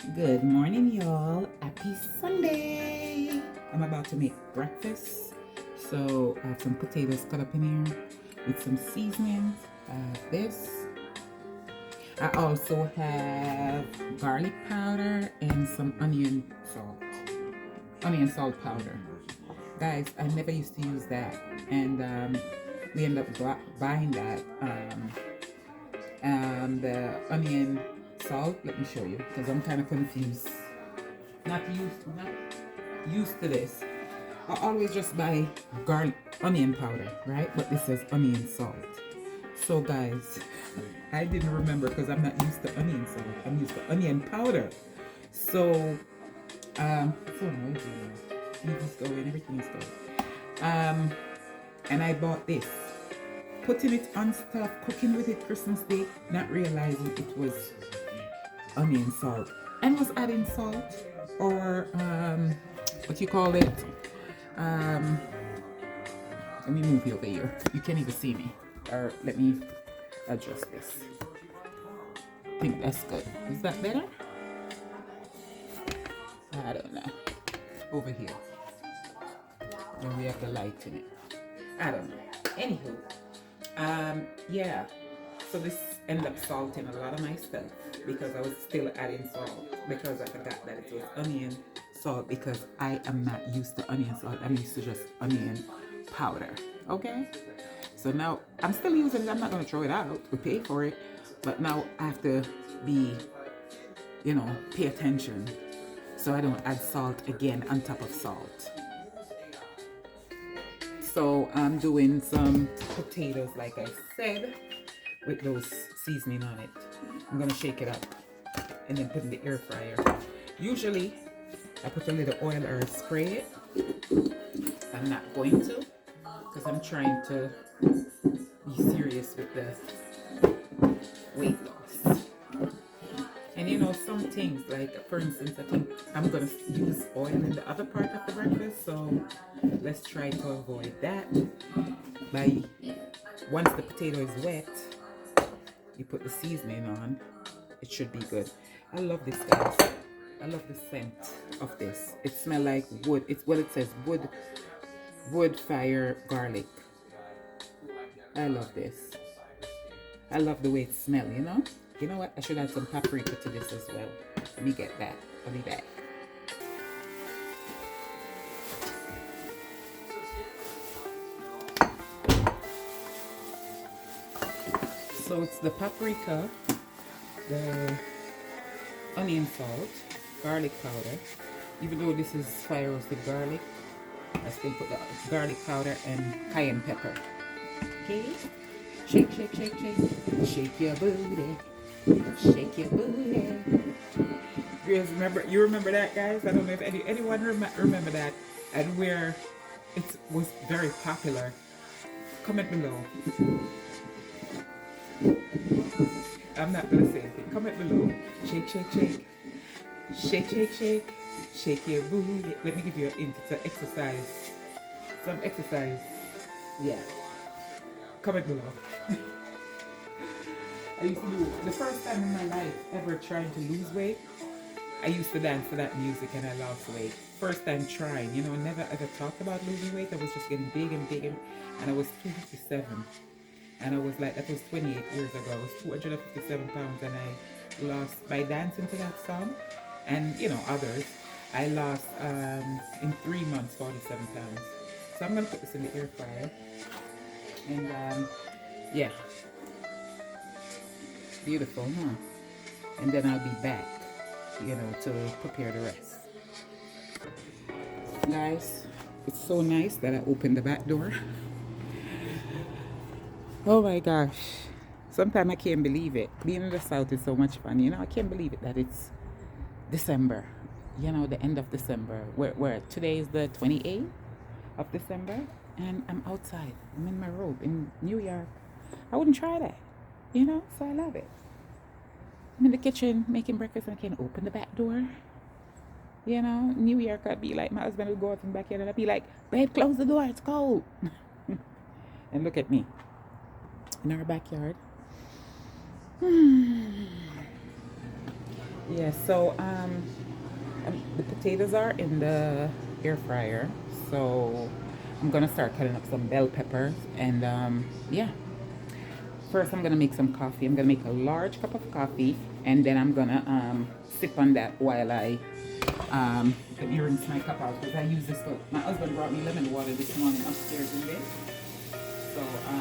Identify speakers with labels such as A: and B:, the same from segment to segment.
A: Good morning, y'all. Happy Sunday. I'm about to make breakfast. So I have some potatoes cut up in here with some seasonings. I have this. I also have garlic powder and some onion salt. Onion salt powder. Guys, I never used to use that. And we end up buying that. The onion salt, let me show you because I'm kind of confused. Not used to this. I always just buy garlic onion powder, right? But this says onion salt. So guys, I didn't remember because I'm not used to onion salt. I'm used to onion powder. So so noisy. TV's going, everything is going. And I bought this. Putting it on stuff, cooking with it Christmas Day, not realizing it was onion salt. And was adding salt or what you call it? Let me move you over here. You can't even see me. Or let me adjust this. I think that's good. Is that better? I don't know. Over here. Then we have the light in it. I don't know. Anywho. Yeah. So this ended up salting a lot of my stuff because I was still adding salt because I forgot that it was onion salt because I am not used to onion salt. I'm used to just onion powder. Okay? So now I'm still using it. I'm not going to throw it out. We pay for it. But now I have to be, pay attention so I don't add salt again on top of salt. So I'm doing some potatoes, like I said, with those seasoning on it. I'm gonna shake it up and then put in the air fryer. Usually I put a little oil or spray it. I'm not going to because I'm trying to be serious with the weight loss. And some things, like for instance, I think I'm gonna use oil in the other part of the breakfast, so let's try to avoid that. By once the potato is wet, you put the seasoning on. It should be good. I love this, guys. I love the scent of this. It smells like wood. It's what it says, wood fire garlic. I love this. I love the way it smells, You know what? I should add some paprika to this as well. Let me get that. I'll be back. So it's the paprika, the onion salt, garlic powder. Even though this is fire roasted garlic, I still put the garlic powder and cayenne pepper. Okay? Shake, shake, shake, shake. Shake your booty. Shake your booty. You remember that, guys? I don't know if anyone remember that and where it was very popular. Comment below. I'm not gonna say anything. Comment below. Shake, shake, shake. Shake, shake, shake. Shake your booty. Let me give you a hint. It's an exercise. Some exercise. Yeah. Comment below. I used to do the first time in my life ever trying to lose weight. I used to dance to that music and I lost weight. First time trying, never ever talked about losing weight. I was just getting big and big, and I was 257. And I was like, that was 28 years ago. I was 257 pounds and I lost, by dancing to that song and, others, I lost in 3 months 47 pounds. So I'm going to put this in the air fryer. And yeah. Beautiful, huh? And then I'll be back, to prepare the rest. Guys, it's so nice that I opened the back door. Oh my gosh. Sometimes I can't believe it. Being in the South is so much fun. I can't believe it that it's December. The end of December. Where today is the 28th of December. And I'm outside. I'm in my robe in New York. I wouldn't try that. So I love it. I'm in the kitchen making breakfast and I can open the back door. New York, I'd be like, my husband would go out in the backyard and I'd be like, babe, close the door, it's cold. And look at me in our backyard. Yeah, so the potatoes are in the air fryer. So I'm gonna start cutting up some bell peppers and yeah. First, I'm gonna make some coffee. I'm gonna make a large cup of coffee, and then I'm gonna sip on that while I let me rinse my cup out because I use this. My husband brought me lemon water this morning upstairs in bed, so I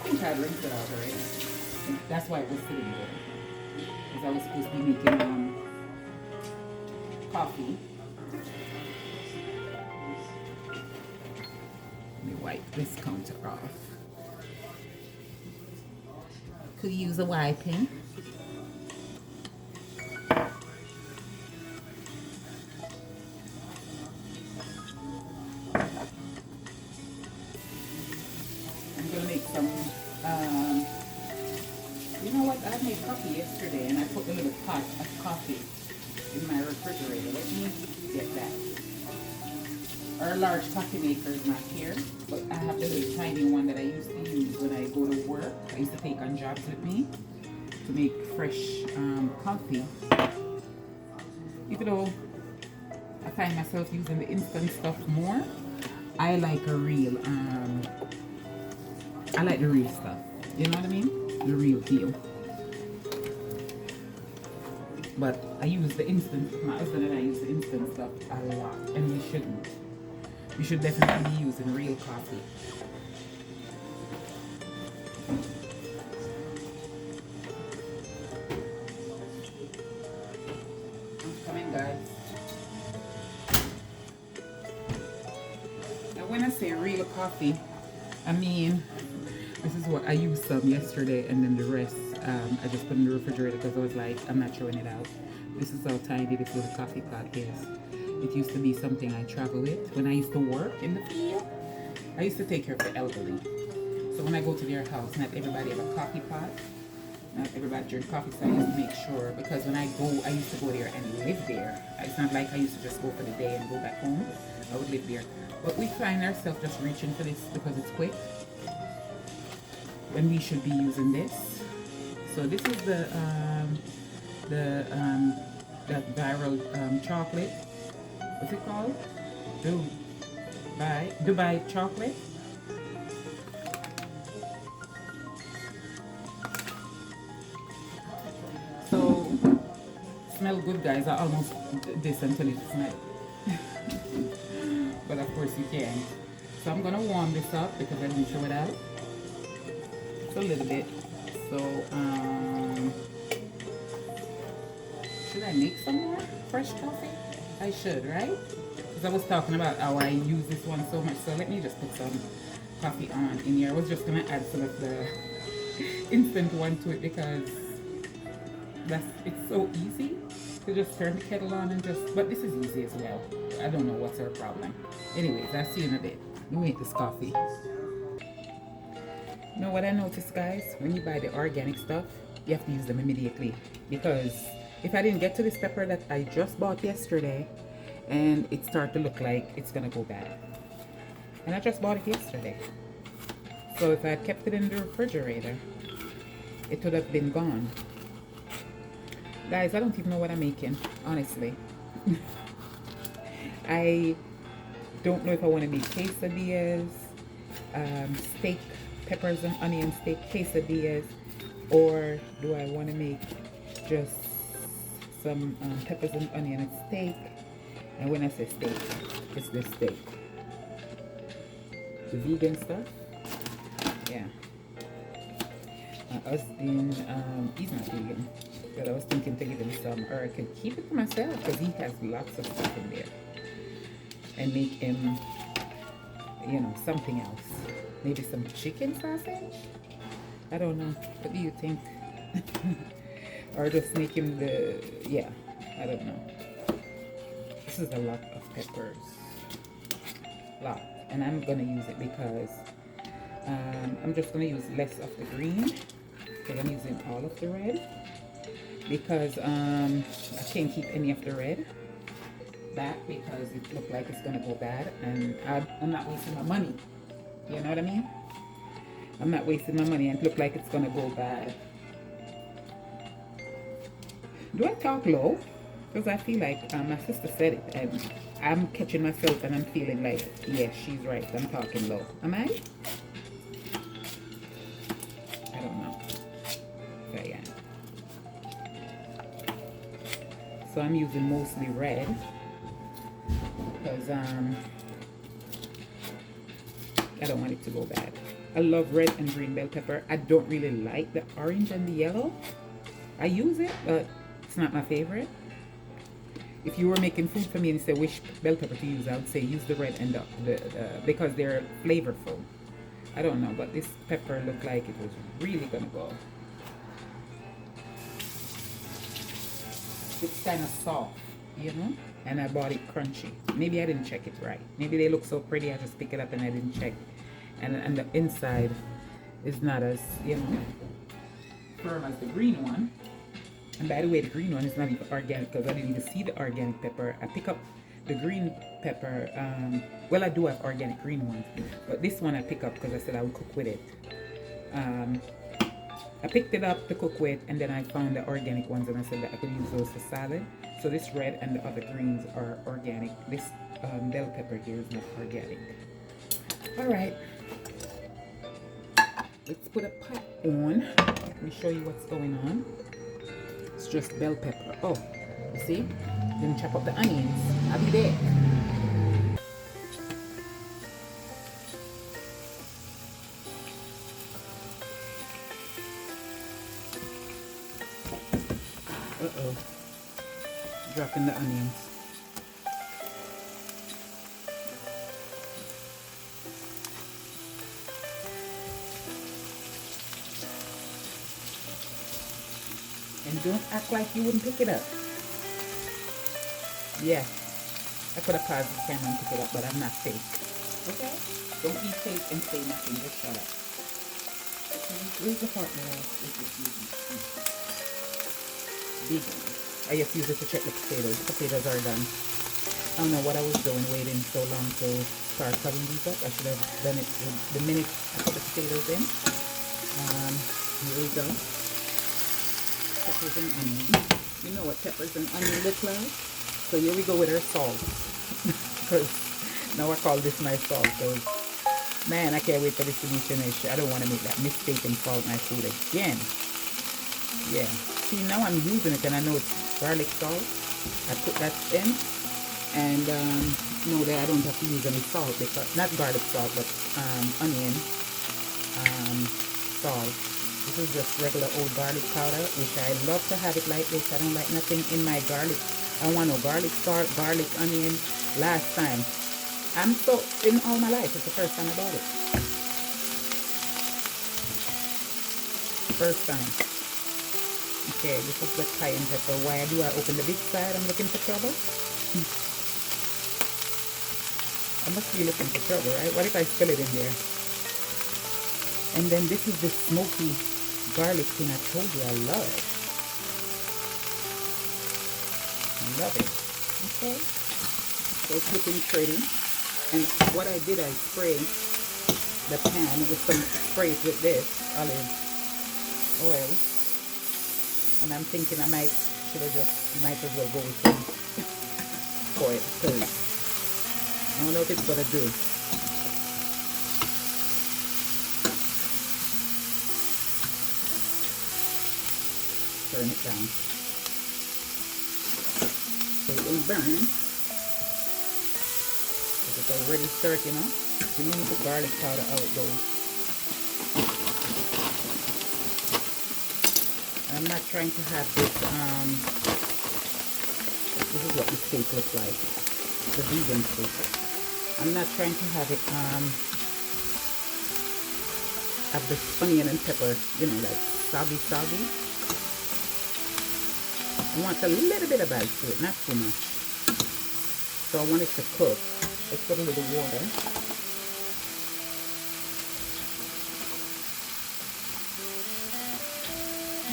A: think I rinsed it out already. And that's why it was sitting there because I was supposed to be making coffee. Let me wipe this counter off. Could use a wiping. I'm gonna make some. You know what? I made coffee yesterday, and I put a little pot of coffee in my refrigerator. Let me get that. Our large coffee maker is not here, but I have the little tiny one that I used to use when I go to work. I used to take on jobs with me to make fresh coffee. Even though I find myself using the instant stuff more, I like a real I like the real stuff. You know what I mean? The real deal. But I use the instant, my husband and I use the instant stuff a lot, and we shouldn't. We should definitely be using real coffee. I'm coming, guys. Now when I say real coffee, I mean, this is what I used some yesterday, and then the rest I just put in the refrigerator because I was like, I'm not throwing it out. This is how tiny this little coffee pot is. It used to be something I travel with. When I used to work in the field, I used to take care of the elderly. So when I go to their house, not everybody have a coffee pot. Not everybody drink coffee, so I used to make sure, because when I used to go there and live there. It's not like I used to just go for the day and go back home. I would live there. But we find ourselves just reaching for this because it's quick. When we should be using this. So this is the that viral chocolate. What's it called? Dubai chocolate. So smell good, guys. I almost did this until it smelled. But of course you can. So I'm gonna warm this up because I didn't throw it out. It's a little bit. So should I make some more fresh coffee? I should, right? Because I was talking about how I use this one so much. So let me just put some coffee on in here. I was just gonna add some of the instant one to it because it's so easy to just turn the kettle on and just, but this is easy as well. I don't know what's our problem. Anyways, I'll see you in a bit. Let me make this coffee. You know what I noticed, guys? When you buy the organic stuff, you have to use them immediately. Because if I didn't get to this pepper that I just bought yesterday, and it started to look like it's gonna go bad. And I just bought it yesterday. So if I had kept it in the refrigerator, it would have been gone. Guys, I don't even know what I'm making, honestly. I don't know if I want to make quesadillas, steak, peppers and onion steak quesadillas, or do I want to make just some peppers and onion and steak? And when I say steak, it's this steak. The vegan stuff. Yeah. My husband, he's not vegan, but I was thinking to give him some, or I could keep it for myself because he has lots of stuff in there. And make him, you know, something else. Maybe some chicken sausage? I don't know. What do you think? Or just make him yeah, I don't know. This is a lot of peppers. Lot. And I'm gonna use it because I'm just gonna use less of the green. Okay, I'm using all of the red because I can't keep any of the red back because it looks like it's gonna go bad, and I'm not wasting my money. You know what I mean? I'm not wasting my money and it look like it's gonna go bad. Do I talk low? Because I feel like my sister said it, and I'm catching myself, and I'm feeling like, yes, she's right. I'm talking low. Am I? I don't know if I am. So I'm using mostly red because I don't want it to go bad. I love red and green bell pepper. I don't really like the orange and the yellow. I use it, but it's not my favorite. If you were making food for me and say which bell pepper to use, I would say use the red and the because they're flavorful. I don't know, but this pepper looked like it was really gonna go. It's kind of soft, you know, and I bought it crunchy. Maybe I didn't check it right. Maybe they look so pretty, I just pick it up and I didn't check. And the inside is not as, you know, firm as the green one. And by the way, the green one is not even organic because I didn't even see the organic pepper. I pick up the green pepper. Well, I do have organic green ones, but this one I pick up because I said I would cook with it. I picked it up to cook with, and then I found the organic ones, and I said that I could use those for salad. So this red and the other greens are organic. This bell pepper here is not organic. All right. Let's put a pot on. Let me show you what's going on. It's just bell pepper. Oh, you see? Then chop up the onions. I'll be there. Uh-oh. Dropping the onions. And don't act like you wouldn't pick it up. Yeah, I could have paused the camera and pick it up, but I'm not fake. Okay? Don't be fake and say nothing, just shut up. Okay, where's the part that I was using? Big one. I just use it to check the potatoes. The potatoes are done. I don't know what I was doing waiting so long to start cutting these up. I should have done it the minute I put the potatoes in. Here we go. Peppers and onion. You know what peppers and onion look like? So here we go with our salt. Because now I call this my salt. So, man, I can't wait for this to be finished. I don't want to make that mistake and salt my food again. Yeah. See, now I'm using it and I know it's garlic salt. I put that in. And know that I don't have to use any salt. Because not garlic salt, but onion salt. This is just regular old garlic powder, which I love to have it like this. I don't like nothing in my garlic. I don't want no garlic salt, garlic, onion. Last time. I'm so, in all my life, it's the first time I bought it. First time. Okay, this is the cayenne pepper. Why do I open the big side? I'm looking for trouble. I must be looking for trouble, right? What if I spill it in there? And then this is the smoky garlic thing I told you I love. Love it. Okay. So it's looking pretty. And what I did, I sprayed the pan with some sprays with this olive oil. And I'm thinking I might as well go with some oil because I don't know if it's gonna do. Turn it down so it will burn because it's already started, you know. You don't need the garlic powder out though. I'm not trying to have this this is what the steak looks like, the vegan steak. I'm not trying to have it have this onion and pepper, you know, like soggy. I want a little bit of bite to it, not too much. So I want it to cook. Let's put a little water.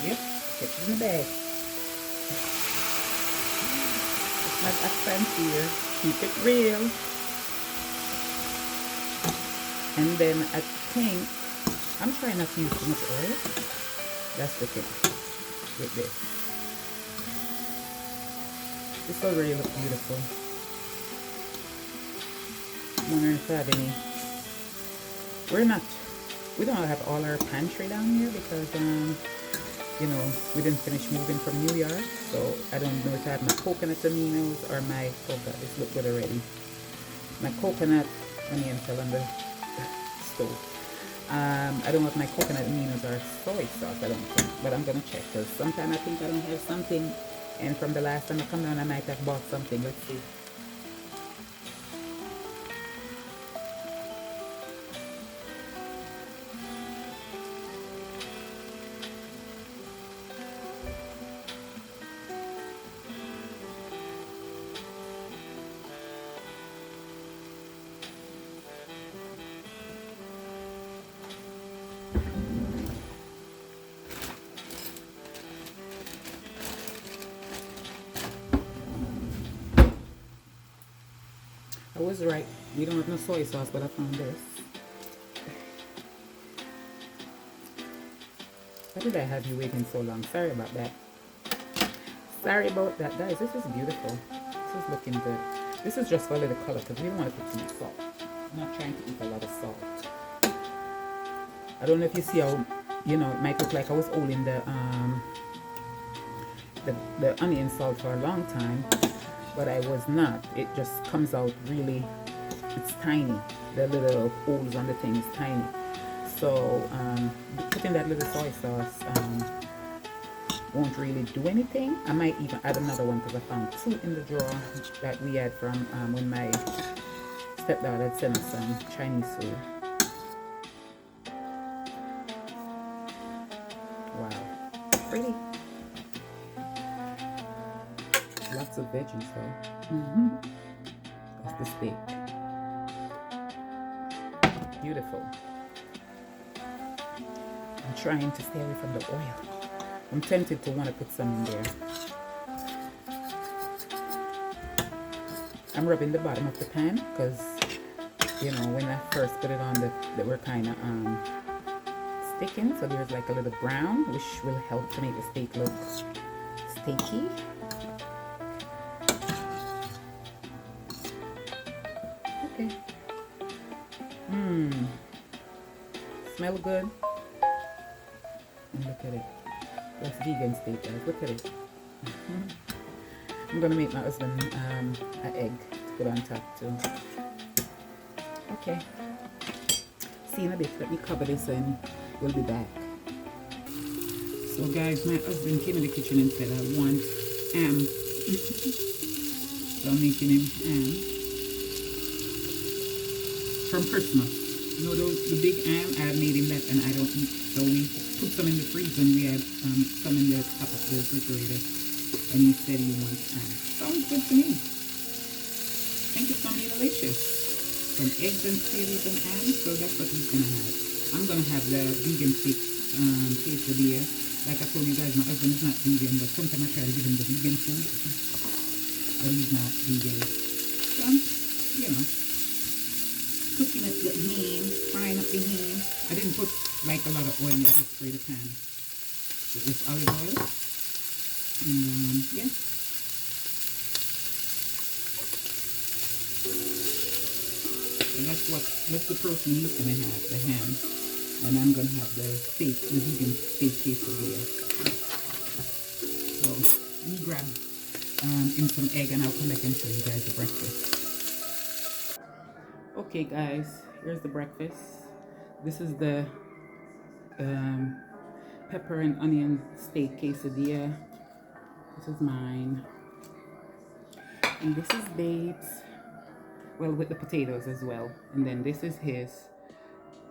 A: Yep, get it in the bag. It's not that fancy here. Keep it real. And then I think, I'm trying not to use too much oil. That's the thing with this. This already looks beautiful. I'm wondering if I have any. We don't have all our pantry down here because, you know, we didn't finish moving from New York. So I don't know if I have my coconut aminos or my, oh god, this looks good already. My coconut onion fell on the stove. I don't know if my coconut aminos or soy sauce, I don't think, but I'm gonna check because sometimes I think I don't have something, and from the last time I come down I might have bought something. Let's see. I was right. We don't have no soy sauce, but I found this. Why did I have you waiting so long? Sorry about that. Sorry about that, guys. This is beautiful. This is looking good. This is just for a little color because we don't want to put too much salt. I'm not trying to eat a lot of salt. I don't know if you see how, you know, it might look like I was holding the onion salt for a long time, but I was not. It just comes out really, it's tiny. The little holes on the thing is tiny. So putting that little soy sauce won't really do anything. I might even add another one because I found 2 in the drawer that we had from when my stepdaughter had sent us some Chinese food. Wow, pretty. Lots of veggies though. That's the steak. Beautiful. I'm trying to stay away from the oil. I'm tempted to want to put some in there. I'm rubbing the bottom of the pan because, you know, when I first put it on, they were kind of sticking. So there's like a little brown, which will help to make the steak look steaky. Okay. Smell good. And look at it. That's vegan steak, guys. Look at it. I'm gonna make my husband an egg to put on top too. Okay. See you in a bit. Let me cover this and we'll be back. So guys, my husband came in the kitchen and said I want ham. So I'm making him ham from Christmas. You know the big ham, I made him that and I don't eat. So we put some in the freezer and we had some in the top of the refrigerator. And he said he wants ham. Sounds good to me. I think it's gonna be delicious. Some eggs and potatoes and ham, so that's what he's gonna have. I'm gonna have the vegan steak quesadilla. Like I told you guys, my husband is not vegan, but sometimes I try to give him the vegan food. But he's not vegan. So you know, cooking up the ham, frying up the ham. I didn't put like a lot of oil in there, I just spray the pan with this olive oil. And yeah. So that's the protein he's gonna have, the ham. And I'm gonna have the steak, the vegan steak quesadilla. So let me grab in some egg and I'll come back and show you guys the breakfast. Okay guys, here's the breakfast. This is the pepper and onion steak quesadilla. This is mine. And this is Babe's. Well, with the potatoes as well. And then this is his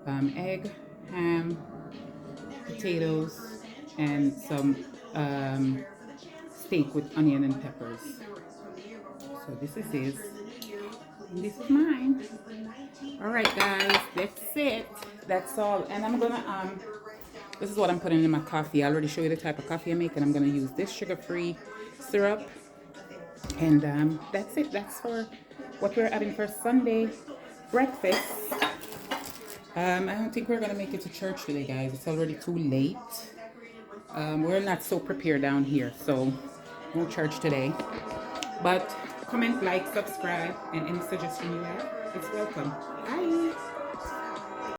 A: egg, ham, potatoes, and some steak with onion and peppers. So this is his. And this is mine. Alright guys, that's it. That's all. And I'm gonna this is what I'm putting in my coffee. I already showed you the type of coffee I make, and I'm gonna use this sugar-free syrup. And that's it. That's for what we're having for Sunday breakfast. I don't think we're gonna make it to church today, guys. It's already too late. We're not so prepared down here, so no church today. But comment, like, subscribe, and any suggestion you have, it's welcome. Bye.